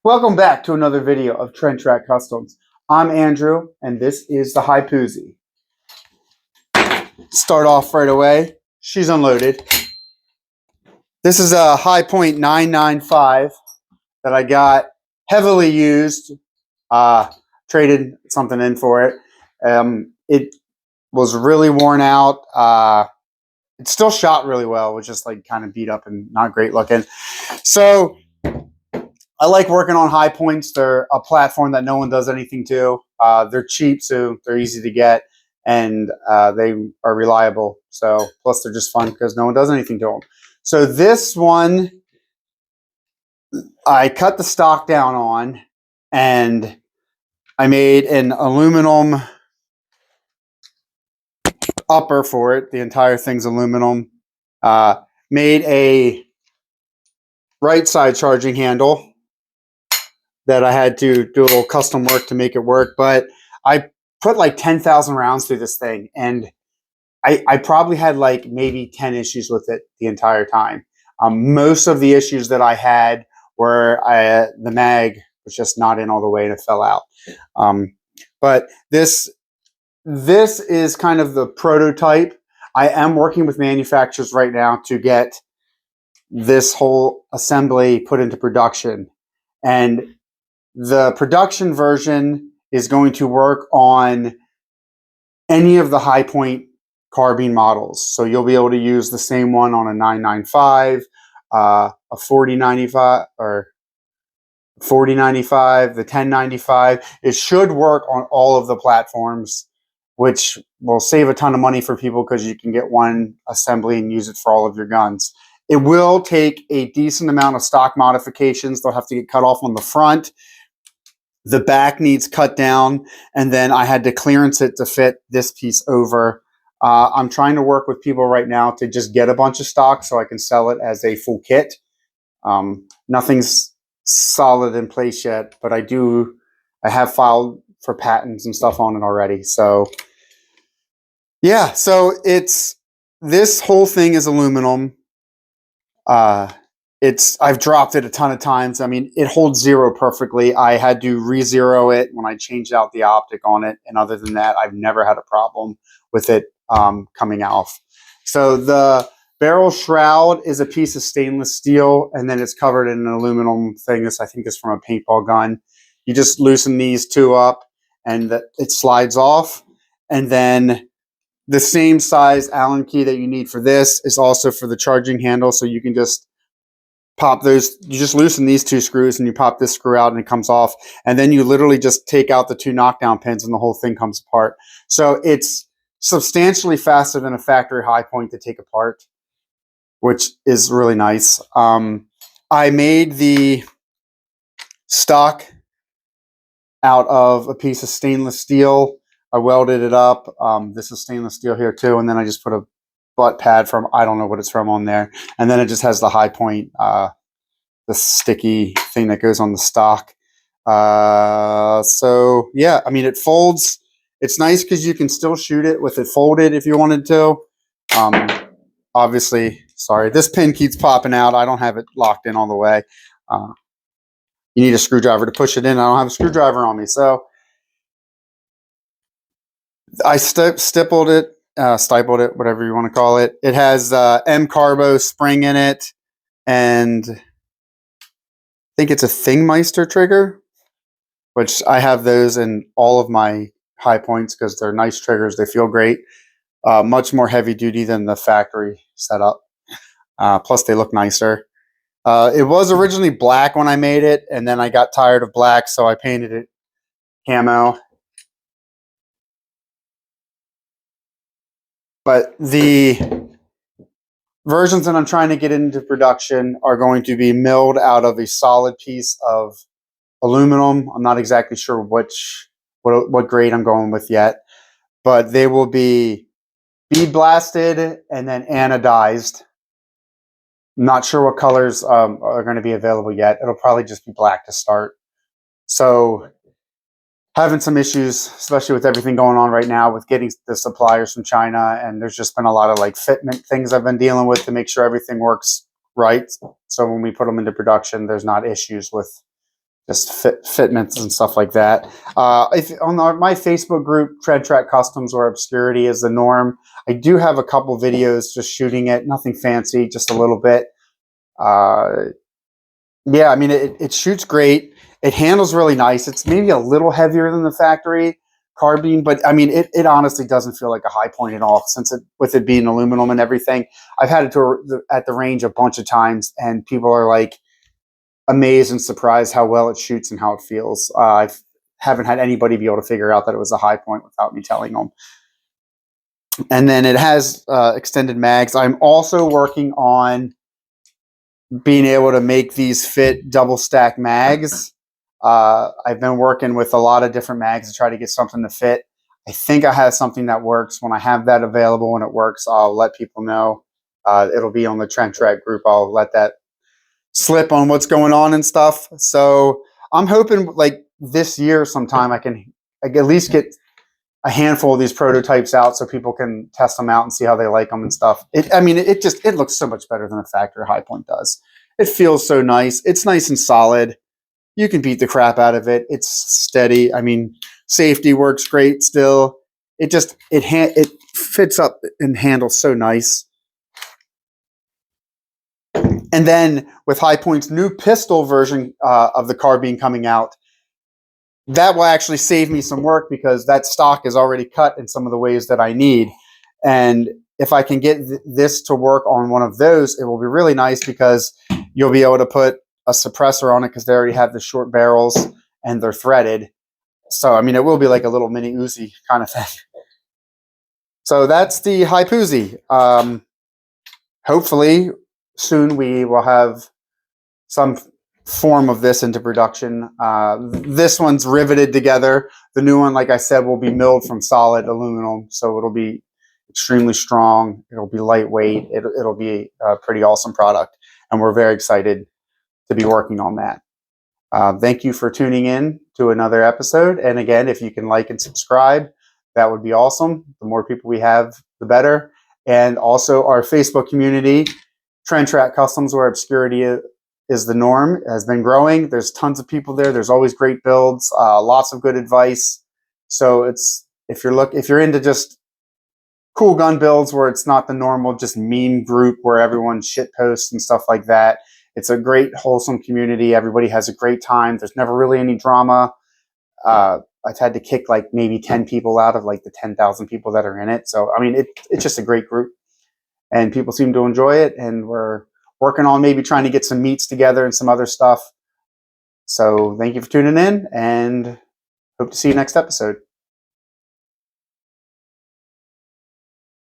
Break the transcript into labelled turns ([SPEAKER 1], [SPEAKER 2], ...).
[SPEAKER 1] Welcome back to another video of Trend Track Customs. I'm Andrew, and this is the Hi-Puzi. Start off right away. She's unloaded. This is a Hi-Point 995 that I got heavily used. Traded something in for it. It was really worn out. It still shot really well. It was just like kind of beat up and not great looking. So I like working on high points. They're a platform that no one does anything to. They're cheap, so they're easy to get, and they are reliable. So plus they're just fun because no one does anything to them. So this one, I cut the stock down on, and I made an aluminum upper for it. The entire thing's aluminum. Made a right side charging handle that I had to do a little custom work to make it work. But I put like 10,000 rounds through this thing, and I probably had like maybe 10 issues with it the entire time. Most of the issues that I had were the mag was just not in all the way and it fell out. But this is kind of the prototype. I am working with manufacturers right now to get this whole assembly put into production. And the production version is going to work on any of the Hi-Point carbine models. So you'll be able to use the same one on a 995, a 4095, or 4095, the 1095. It should work on all of the platforms, which will save a ton of money for people because you can get one assembly and use it for all of your guns. It will take a decent amount of stock modifications. They'll have to get cut off on the front. The back needs cut down, and then I had to clearance it to fit this piece over. I'm trying to work with people right now to just get a bunch of stock so I can sell it as a full kit. Nothing's solid in place yet, but I have filed for patents and stuff on it already. So yeah, so this whole thing is aluminum. I've dropped it a ton of times. I mean, it holds zero perfectly. I had to re-zero it when I changed out the optic on it. And other than that, I've never had a problem with it coming off. So the barrel shroud is a piece of stainless steel, and then it's covered in an aluminum thing. This, I think, is from a paintball gun. You just loosen these two up, and it slides off. And then the same size Allen key that you need for this is also for the charging handle. So you can just pop those, you just loosen these two screws and you pop this screw out and it comes off. And then you literally just take out the two knockdown pins and the whole thing comes apart. So it's substantially faster than a factory Hi-Point to take apart, which is really nice. I made the stock out of a piece of stainless steel. I welded it up. This is stainless steel here too. And then I just put a butt pad from, I don't know what it's from, on there. And then it just has the Hi-Point, the sticky thing that goes on the stock. So yeah, I mean, it folds. It's nice because you can still shoot it with it folded if you wanted to. Obviously, sorry, this pin keeps popping out. I don't have it locked in all the way. You need a screwdriver to push it in. I don't have a screwdriver on me. So I stapled it, whatever you want to call it. It has M-Carbo spring in it, and I think it's a Thingmeister trigger, which I have those in all of my Hi-Points because they're nice triggers. They feel great. Much more heavy duty than the factory setup. Plus, they look nicer. It was originally black when I made it, and then I got tired of black, so I painted it camo. But the versions that I'm trying to get into production are going to be milled out of a solid piece of aluminum. I'm not exactly sure what grade I'm going with yet, but they will be bead blasted and then anodized. I'm not sure what colors are going to be available yet. It'll probably just be black to start. So having some issues, especially with everything going on right now with getting the suppliers from China. And there's just been a lot of like fitment things I've been dealing with to make sure everything works right. So when we put them into production, there's not issues with just fitments and stuff like that. My Facebook group, Tread Track Customs, where obscurity is the norm, I do have a couple videos just shooting it, nothing fancy, just a little bit. Yeah, I mean, it shoots great. It handles really nice. It's maybe a little heavier than the factory carbine, but I mean, it honestly doesn't feel like a high point at all, since with it being aluminum and everything. I've had it at the range a bunch of times, and people are like amazed and surprised how well it shoots and how it feels. I haven't had anybody be able to figure out that it was a high point without me telling them. And then it has extended mags. I'm also working on being able to make these fit double stack mags. I've been working with a lot of different mags to try to get something to fit. I think I have something that works. When I have that available and it works, I'll let people know. It'll be on the Trend Track group. I'll let that slip on what's going on and stuff. So I'm hoping like this year sometime I can at least get a handful of these prototypes out so people can test them out and see how they like them and stuff. It looks so much better than a factory High Point does. It feels so nice. It's nice and solid. You can beat the crap out of it. It's steady. I mean, safety works great still. It fits up and handles so nice. And then with High Point's new pistol version of the carbine coming out, that will actually save me some work because that stock is already cut in some of the ways that I need. And if I can get this to work on one of those, it will be really nice because you'll be able to put a suppressor on it because they already have the short barrels and they're threaded. So, I mean, it will be like a little mini Uzi kind of thing. So that's the Hi-Puzi. Hopefully soon we will have some form of this into production. This one's riveted together. The new one, like I said, will be milled from solid aluminum, so it'll be extremely strong. It'll be lightweight. It'll be a pretty awesome product, and we're very excited to be working on that. Thank you for tuning in to another episode. And again, if you can like and subscribe, that would be awesome. The more people we have, the better. And also our Facebook community, Trend Track Customs, where obscurity is the norm, has been growing. There's tons of people there. There's always great builds, lots of good advice. So if you're into just cool gun builds where it's not the normal just meme group where everyone shit posts and stuff like that, it's a great wholesome community. Everybody has a great time. There's never really any drama. I've had to kick like maybe 10 people out of like the 10,000 people that are in it. So, I mean, it's just a great group and people seem to enjoy it. And we're working on maybe trying to get some meets together and some other stuff. So thank you for tuning in and hope to see you next episode.